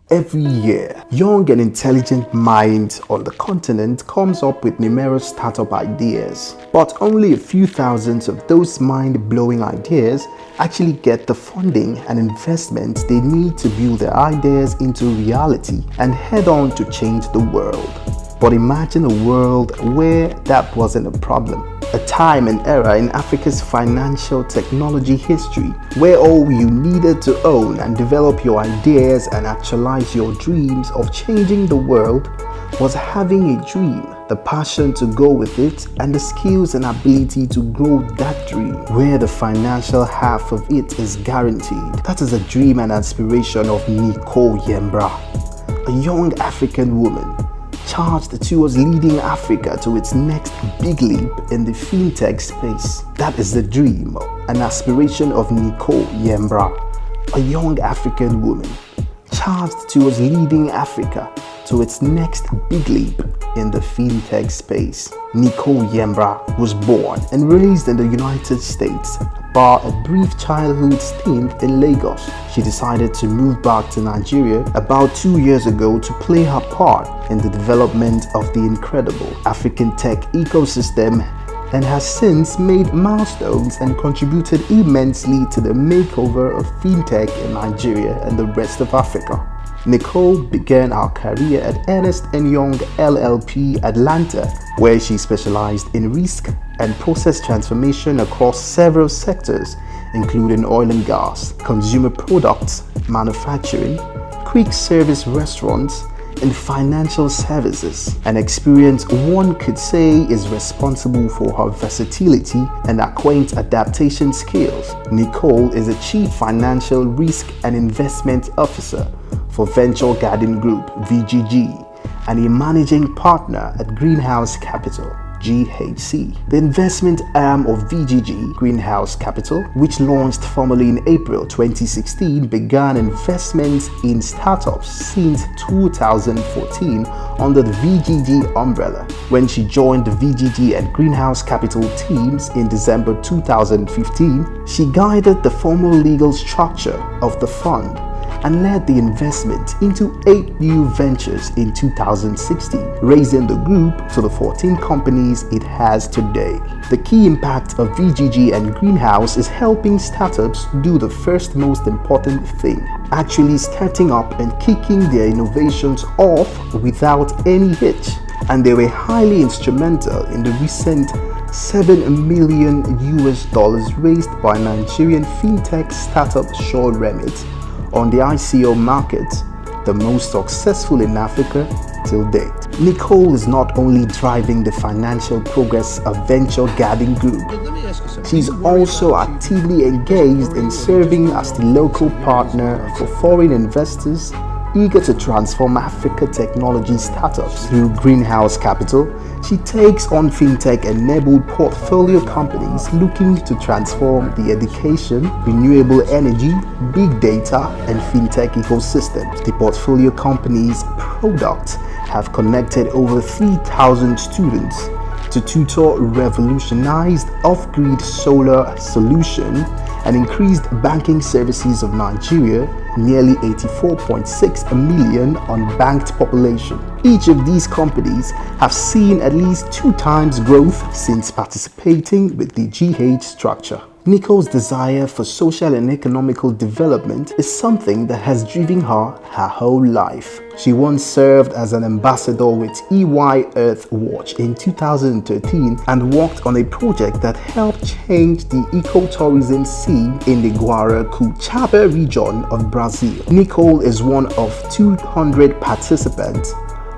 Every year, young and intelligent minds on the continent comes up with numerous startup ideas, but only a few thousands of those mind-blowing ideas actually get the funding and investment they need to build their ideas into reality and head on to change the world. But imagine a world where that wasn't a problem. A time and era in Africa's financial technology history where all you needed to own and develop your ideas and actualize your dreams of changing the world was having a dream, the passion to go with it, and the skills and ability to grow that dream, where the financial half of it is guaranteed. That is the dream and aspiration of Nichole Yembra, a young African woman charged towards leading Africa to its next big leap in the fintech space. That is the dream and aspiration of Nichole Yembra, a young African woman charged towards leading Africa to its next big leap in the fintech space. Nichole Yembra was born and raised in the United States. Bar a brief childhood stint in Lagos, she decided to move back to Nigeria about 2 years ago to play her part in the development of the incredible African tech ecosystem, and has since made milestones and contributed immensely to the makeover of fintech in Nigeria and the rest of Africa. Nichole began her career at Ernst & Young LLP Atlanta, where she specialized in risk and process transformation across several sectors, including oil and gas, consumer products, manufacturing, quick service restaurants, and financial services. An experience one could say is responsible for her versatility and her quaint adaptation skills. Nichole is a Chief Financial Risk and Investment Officer for Venture Garden Group (Vgg) and a managing partner at Greenhouse Capital (GHC). The investment arm of Vgg, Greenhouse Capital, which launched formally in April 2016, began investments in startups since 2014 under the Vgg umbrella. When she joined the Vgg and Greenhouse Capital teams in December 2015, she guided the formal legal structure of the fund and led the investment into 8 new ventures in 2016, raising the group to the 14 companies it has today. The key impact of Vgg and Greenhouse is helping startups do the first most important thing, actually starting up and kicking their innovations off without any hitch. And they were highly instrumental in the recent $7 million raised by Nigerian fintech startup Shaw Remit on the ICO market, the most successful in Africa till date. Nichole is not only driving the financial progress of Venture Garden Group, she's also actively engaged in serving as the local partner for foreign investors eager to transform Africa technology startups. Through Greenhouse Capital, she takes on fintech-enabled portfolio companies looking to transform the education, renewable energy, big data, and fintech ecosystems. The portfolio companies' products have connected over 3,000 students to tutor revolutionized off-grid solar solution and increased banking services of Nigeria, nearly 84.6 million unbanked population. Each of these companies have seen at least 2 times growth since participating with the GH structure. Nichole's desire for social and economical development is something that has driven her whole life. She once served as an ambassador with EY Earth Watch in 2013 and worked on a project that helped change the ecotourism scene in the Guarapuava region of Brazil. Nichole is one of 200 participants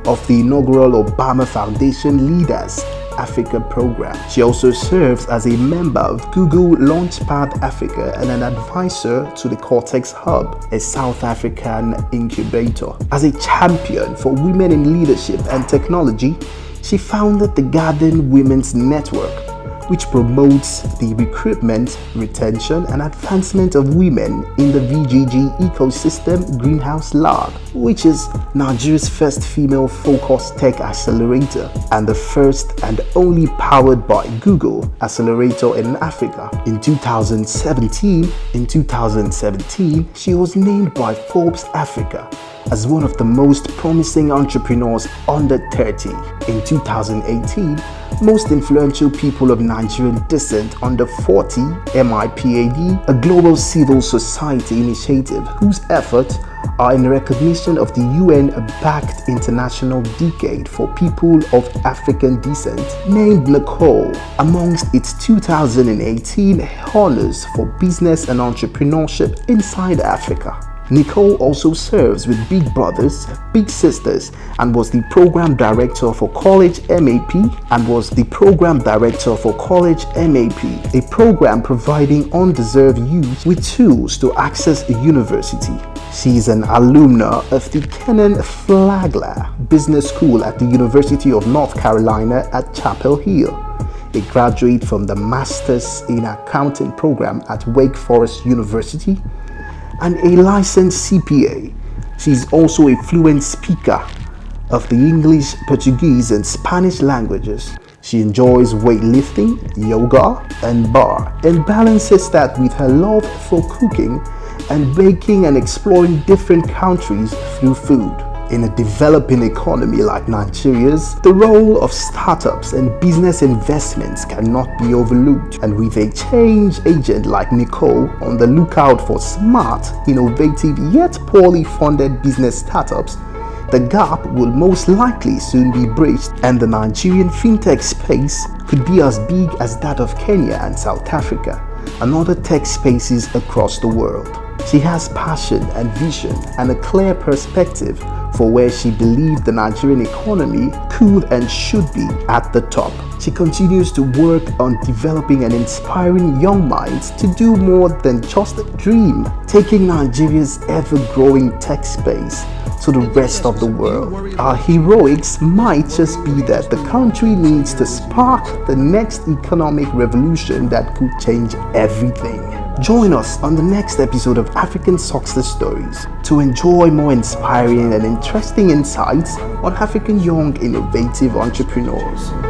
of the inaugural Obama Foundation Leaders Africa program. She also serves as a member of Google Launchpad Africa and an advisor to the Cortex Hub, a South African incubator. As a champion for women in leadership and technology, she founded the Garden Women's Network, which promotes the recruitment, retention, and advancement of women in the Vgg ecosystem Greenhouse Lab, which is Nigeria's first female-focused tech accelerator and the first and only powered by Google accelerator in Africa. In 2017, she was named by Forbes Africa as one of the most promising entrepreneurs under 30. In 2018, most influential people of Nigerian descent under 40, MIPAD, a global civil society initiative whose efforts are in recognition of the UN-backed International Decade for People of African Descent, named Nichole amongst its 2018 honors for business and entrepreneurship inside Africa. Nichole also serves with Big Brothers, Big Sisters, and was the program director for College MAP, a program providing undeserved youth with tools to access a university. She is an alumna of the Kenan Flagler Business School at the University of North Carolina at Chapel Hill, a graduate from the Masters in Accounting program at Wake Forest University, and a licensed CPA. She is also a fluent speaker of the English, Portuguese, and Spanish languages. She enjoys weightlifting, yoga, and bar, and balances that with her love for cooking and baking and exploring different countries through food. In a developing economy like Nigeria's, the role of startups and business investments cannot be overlooked. And with a change agent like Nichole on the lookout for smart, innovative, yet poorly funded business startups, the gap will most likely soon be bridged, and the Nigerian fintech space could be as big as that of Kenya and South Africa and other tech spaces across the world. She has passion and vision and a clear perspective for where she believed the Nigerian economy could and should be at the top. She continues to work on developing and inspiring young minds to do more than just dream, taking Nigeria's ever-growing tech space to the rest of the world. Our heroics might just be that the country needs to spark the next economic revolution that could change everything. Join us on the next episode of African Success Stories to enjoy more inspiring and interesting insights on African young innovative entrepreneurs.